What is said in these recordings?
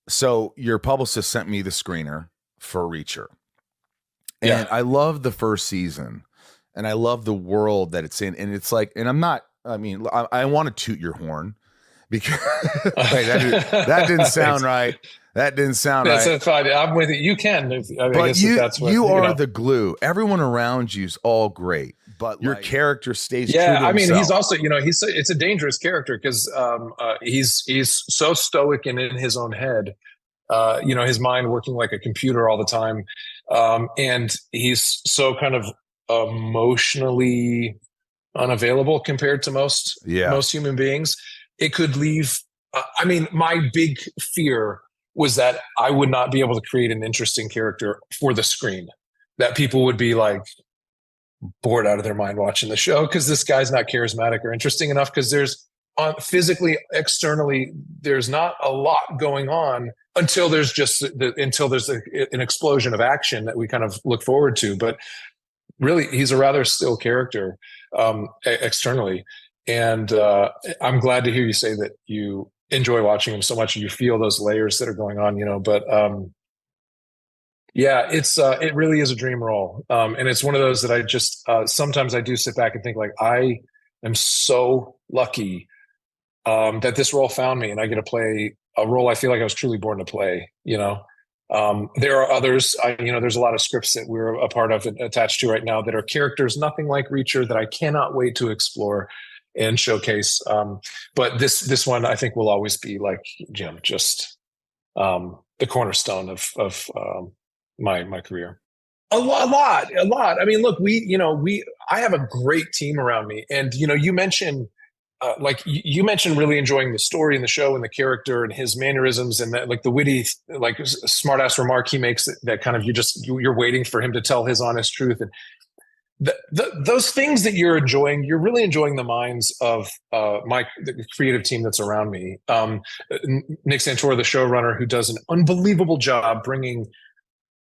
So your publicist sent me the screener for Reacher. And Yeah. I love the first season and I love the world that it's in. And it's like, and I'm not, I mean, I want to toot your horn because wait, that didn't sound Thanks. right. That didn't sound That's right. fine. I'm with you. You can. I But guess if you that's what, you are the glue. Everyone around you's all great, but your character stays true Yeah, to I mean, he's himself. also, it's a dangerous character because he's so stoic and in his own head. His mind working like a computer all the time, and he's so kind of emotionally unavailable compared to most human beings. It could leave. I mean, my big fear was that I would not be able to create an interesting character for the screen. That people would be like bored out of their mind watching the show because this guy's not charismatic or interesting enough. Because there's physically, externally, there's not a lot going on until there's just an explosion of action that we kind of look forward to. But really, he's a rather still character externally. And I'm glad to hear you say that you enjoy watching him so much and you feel those layers that are going on, but yeah, it really is a dream role. And it's one of those that I just, sometimes I do sit back and think like, I am so lucky that this role found me and I get to play a role I feel like I was truly born to play. There are others, there's a lot of scripts that we're a part of and attached to right now that are characters, nothing like Reacher, that I cannot wait to explore and showcase. But this one I think will always be like, Jim, just the cornerstone of my career. A lot. I mean, look, I have a great team around me. And, you mentioned, you mentioned really enjoying the story and the show and the character and his mannerisms and that, like the witty, like smart ass remark he makes that kind of, you're waiting for him to tell his honest truth. And those things that you're enjoying, you're really enjoying the minds of the creative team that's around me. Nick Santora, the showrunner, who does an unbelievable job bringing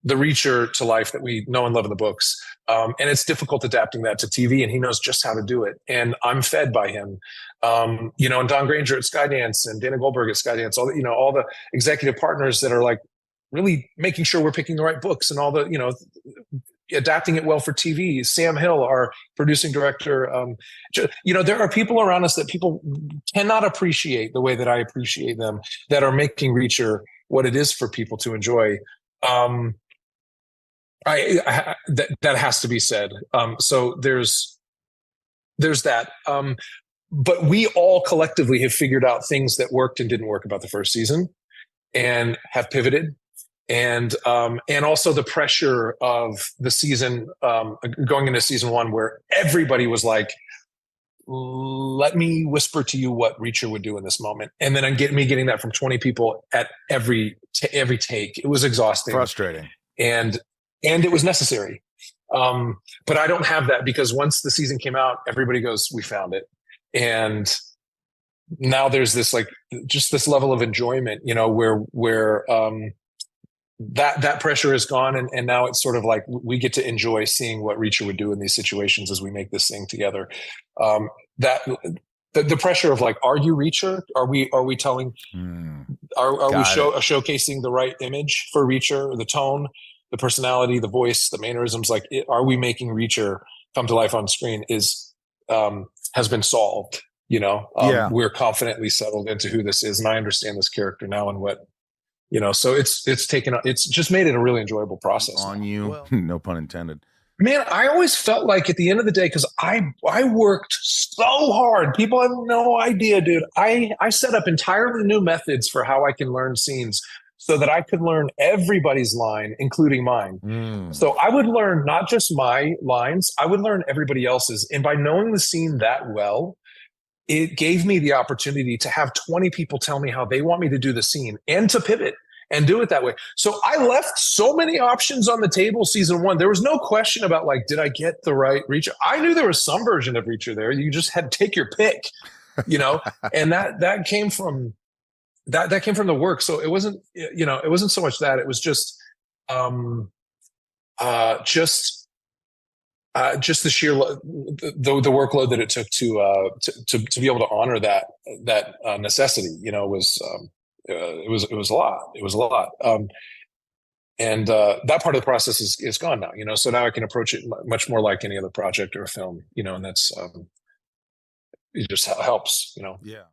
the Reacher to life that we know and love in the books. And it's difficult adapting that to TV, and he knows just how to do it. And I'm fed by him. And Don Granger at Skydance and Dana Goldberg at Skydance, all the executive partners that are like really making sure we're picking the right books and all the, adapting it well for TV. Sam Hill, our producing director. There are people around us that people cannot appreciate the way that I appreciate them, that are making Reacher what it is for people to enjoy. That has to be said. So there's that. But we all collectively have figured out things that worked and didn't work about the first season, and have pivoted. And also the pressure of the season, going into season one, where everybody was like, let me whisper to you what Reacher would do in this moment. And then getting that from 20 people at every take. It was exhausting. Frustrating. And it was necessary. But I don't have that, because once the season came out, everybody goes, we found it. And now there's this, like, just this level of enjoyment, where that pressure is gone. And now it's sort of like we get to enjoy seeing what Reacher would do in these situations as we make this thing together. The pressure of like, are you Reacher? Are we telling, are we showcasing the right image for Reacher, the tone, the personality, the voice, the mannerisms? Like, are we making Reacher come to life on screen has been solved. We're confidently settled into who this is. And I understand this character now and what, so it's just made it a really enjoyable process on now. you. Well, no pun intended. Man, I always felt like at the end of the day, because I worked so hard. People have no idea, dude. I set up entirely new methods for how I can learn scenes so that I could learn everybody's line, including mine. So I would learn not just my lines, I would learn everybody else's. And by knowing the scene that well, it gave me the opportunity to have 20 people tell me how they want me to do the scene and to pivot and do it that way. So I left so many options on the table season one. There was no question about, like, did I get the right Reacher? I knew there was some version of Reacher there. You just had to take your pick, and that came from that came from the work. So it wasn't so much that, it was just the sheer the workload that it took to be able to honor that necessity, was it was a lot. It was a lot. And that part of the process is gone now, you know. So now I can approach it much more like any other project or a film, you know, and that's it just helps, you know. Yeah.